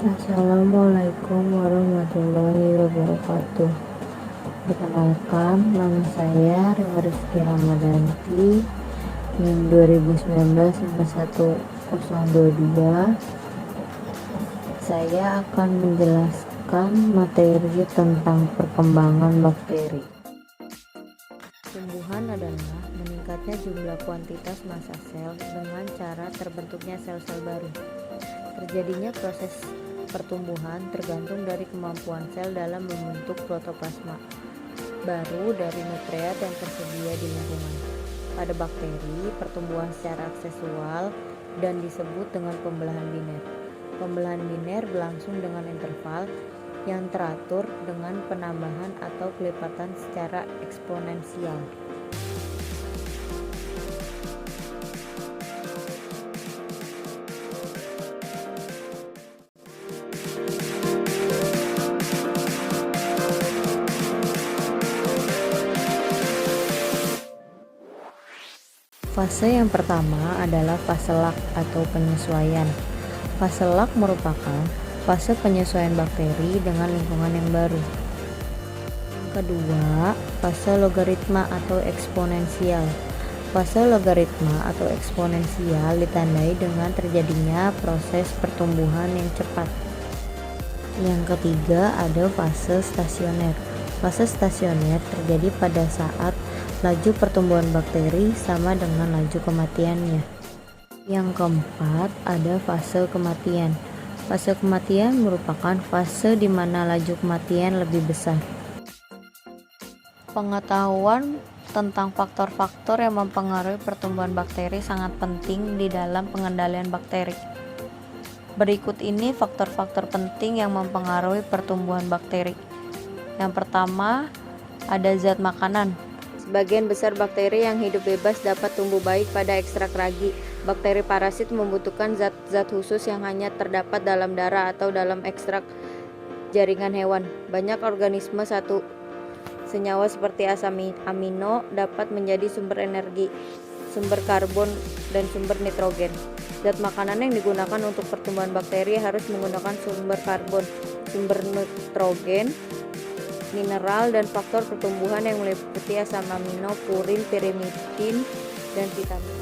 Assalamualaikum warahmatullahi wabarakatuh. Perkenalkan, nama saya Rima Rizky Ramadanti, NIM 2019-11-1022. Saya akan menjelaskan materi tentang perkembangan bakteri. Tumbuhan adalah meningkatnya jumlah kuantitas massa sel dengan cara terbentuknya sel-sel baru. Terjadinya proses pertumbuhan tergantung dari kemampuan sel dalam membentuk protoplasma baru dari nukleat yang tersedia di lingkungan. Pada bakteri, pertumbuhan secara aksesual dan disebut dengan pembelahan biner. Pembelahan biner berlangsung dengan interval yang teratur dengan penambahan atau kelipatan secara eksponensial. Fase yang pertama adalah fase lak atau penyesuaian. Fase lak merupakan fase penyesuaian bakteri dengan lingkungan yang baru. Kedua, fase logaritma atau eksponensial. Fase logaritma atau eksponensial ditandai dengan terjadinya proses pertumbuhan yang cepat. Yang ketiga ada fase stasioner. Fase stasioner terjadi pada saat laju pertumbuhan bakteri sama dengan laju kematiannya. Yang keempat ada fase kematian. Fase kematian merupakan fase di mana laju kematian lebih besar. Pengetahuan tentang faktor-faktor yang mempengaruhi pertumbuhan bakteri sangat penting di dalam pengendalian bakteri. Berikut ini faktor-faktor penting yang mempengaruhi pertumbuhan bakteri. Yang pertama, ada zat makanan. Sebagian besar bakteri yang hidup bebas dapat tumbuh baik pada ekstrak ragi. Bakteri parasit membutuhkan zat-zat khusus yang hanya terdapat dalam darah atau dalam ekstrak jaringan hewan. Banyak organisme satu senyawa seperti asam amino dapat menjadi sumber energi, sumber karbon, dan sumber nitrogen. Zat makanan yang digunakan untuk pertumbuhan bakteri harus menggunakan sumber karbon, sumber nitrogen, mineral, dan faktor pertumbuhan yang meliputi asam amino, purin, pirimidin, dan vitamin.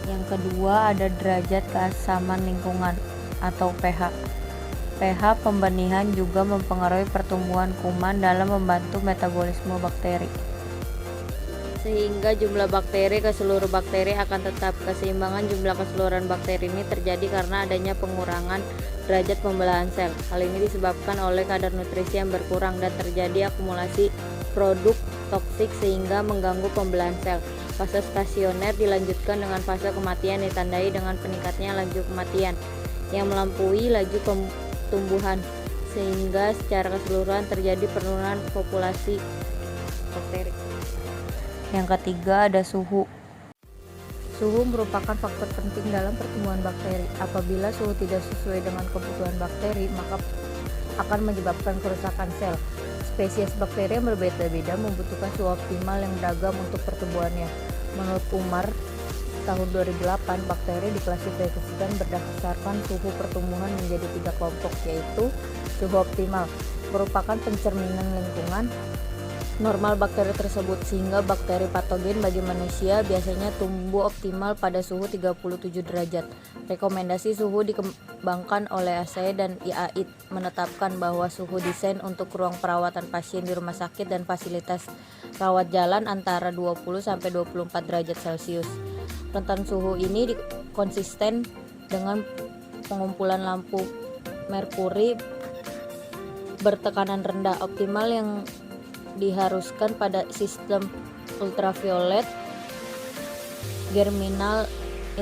Yang kedua ada derajat keasaman lingkungan atau pH. pH pembenihan juga mempengaruhi pertumbuhan kuman dalam membantu metabolisme bakteri. Sehingga jumlah bakteri ke seluruh bakteri akan tetap. Keseimbangan jumlah keseluruhan bakteri ini terjadi karena adanya pengurangan derajat pembelahan sel. Hal ini disebabkan oleh kadar nutrisi yang berkurang dan terjadi akumulasi produk toksik sehingga mengganggu pembelahan sel. Fase stasioner dilanjutkan dengan fase kematian ditandai dengan peningkatnya laju kematian yang melampaui laju pertumbuhan sehingga secara keseluruhan terjadi penurunan populasi bakteri. Yang ketiga ada suhu. Suhu merupakan faktor penting dalam pertumbuhan bakteri. Apabila suhu tidak sesuai dengan kebutuhan bakteri, maka akan menyebabkan kerusakan sel. Spesies bakteri yang berbeda-beda membutuhkan suhu optimal yang beragam untuk pertumbuhannya. Menurut Umar, tahun 2008, bakteri diklasifikasikan berdasarkan suhu pertumbuhan menjadi 3 kelompok, yaitu suhu optimal, merupakan pencerminan lingkungan normal bakteri tersebut, sehingga bakteri patogen bagi manusia biasanya tumbuh optimal pada suhu 37 derajat. Rekomendasi suhu dikembangkan oleh ASAE dan IAID menetapkan bahwa suhu desain untuk ruang perawatan pasien di rumah sakit dan fasilitas rawat jalan antara 20-24 derajat Celcius. Rentan suhu ini konsisten dengan pengumpulan lampu merkuri bertekanan rendah optimal yang diharuskan pada sistem ultraviolet germinal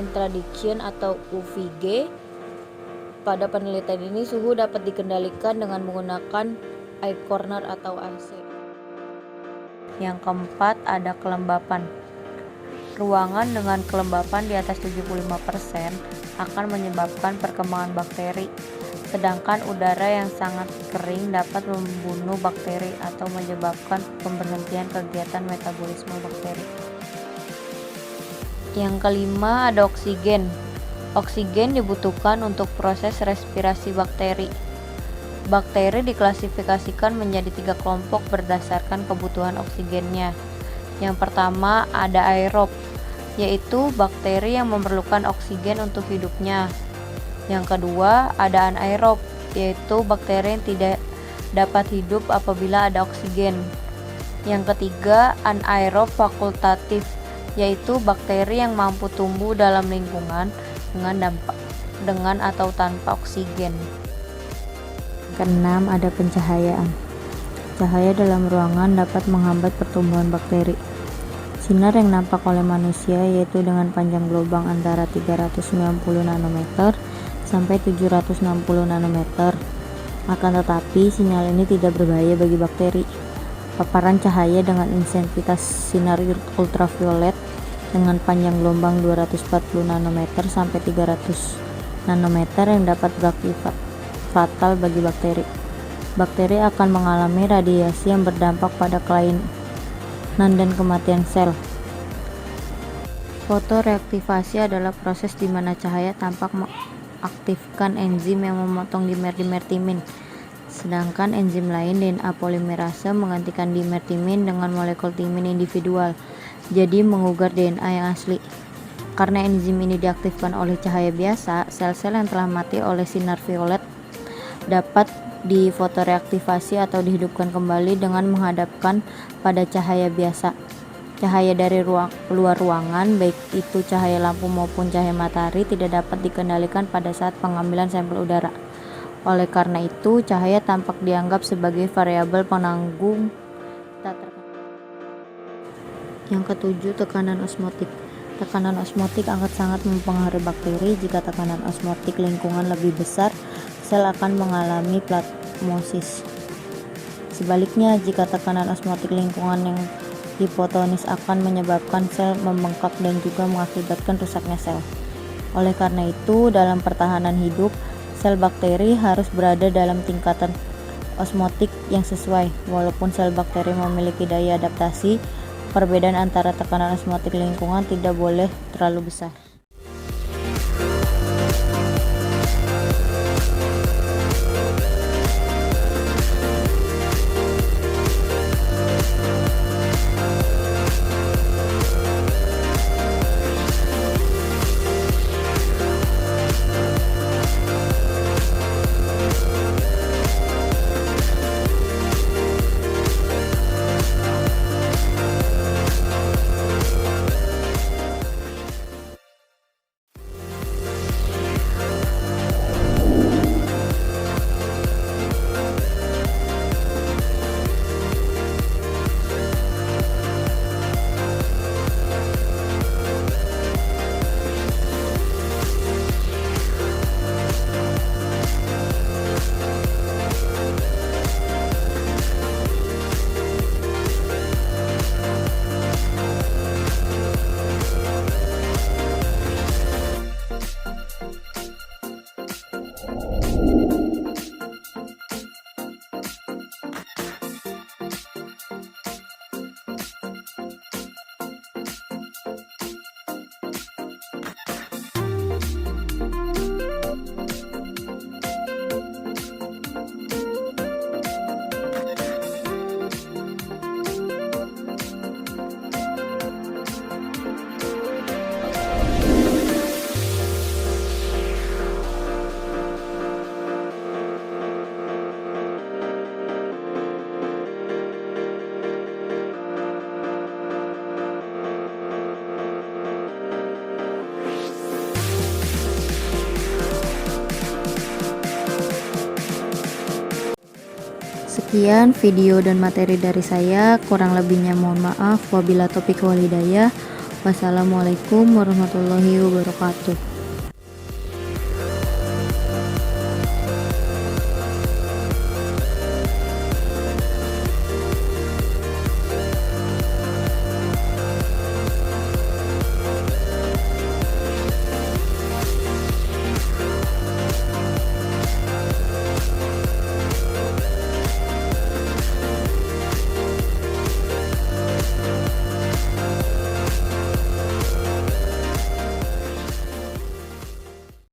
intraduction atau UVG. Pada penelitian ini suhu dapat dikendalikan dengan menggunakan air corner atau AC. Yang keempat ada kelembapan. Ruangan dengan kelembapan di atas 75% akan menyebabkan perkembangan bakteri. Sedangkan udara yang sangat kering dapat membunuh bakteri atau menyebabkan pemberhentian kegiatan metabolisme bakteri. Yang kelima ada oksigen. Oksigen dibutuhkan untuk proses respirasi bakteri. Bakteri diklasifikasikan menjadi 3 kelompok berdasarkan kebutuhan oksigennya. Yang pertama ada aerob, yaitu bakteri yang memerlukan oksigen untuk hidupnya. Yang kedua ada anaerob, yaitu bakteri yang tidak dapat hidup apabila ada oksigen. Yang ketiga anaerob fakultatif, yaitu bakteri yang mampu tumbuh dalam lingkungan dengan atau tanpa oksigen. Keenam, ada pencahayaan. Cahaya dalam ruangan dapat menghambat pertumbuhan bakteri. Sinar yang nampak oleh manusia yaitu dengan panjang gelombang antara 390 nanometer sampai 760 nanometer. Akan tetapi, sinyal ini tidak berbahaya bagi bakteri. Paparan cahaya dengan intensitas sinar ultraviolet dengan panjang gelombang 240 nanometer sampai 300 nanometer yang dapat berakibat fatal bagi bakteri. Bakteri akan mengalami radiasi yang berdampak pada kelainan dan kematian sel. Fotoreaktivasi adalah proses di mana cahaya tampak mengaktifkan enzim yang memotong dimer-dimer timin, sedangkan enzim lain DNA polimerase menggantikan dimer timin dengan molekul timin individual, jadi mengugar DNA yang asli. Karena enzim ini diaktifkan oleh cahaya biasa, sel-sel yang telah mati oleh sinar violet dapat difotoreaktivasi atau dihidupkan kembali dengan menghadapkan pada cahaya biasa. Cahaya dari luar ruangan, baik itu cahaya lampu maupun cahaya matahari, tidak dapat dikendalikan pada saat pengambilan sampel udara. Oleh karena itu, cahaya tampak dianggap sebagai variabel penanggung tak terkendali. Yang ketujuh, tekanan osmotik. Tekanan osmotik akan sangat mempengaruhi bakteri. Jika tekanan osmotik lingkungan lebih besar, sel akan mengalami plasmosis. Sebaliknya, jika tekanan osmotik lingkungan yang hipotonis akan menyebabkan sel membengkak dan juga mengakibatkan rusaknya sel. Oleh karena itu, dalam pertahanan hidup, sel bakteri harus berada dalam tingkatan osmotik yang sesuai. Walaupun sel bakteri memiliki daya adaptasi, perbedaan antara tekanan osmotik lingkungan tidak boleh terlalu besar. Sekian video dan materi dari saya, kurang lebihnya mohon maaf. Wabillahi taufiq wal hidayah. Wassalamualaikum warahmatullahi wabarakatuh.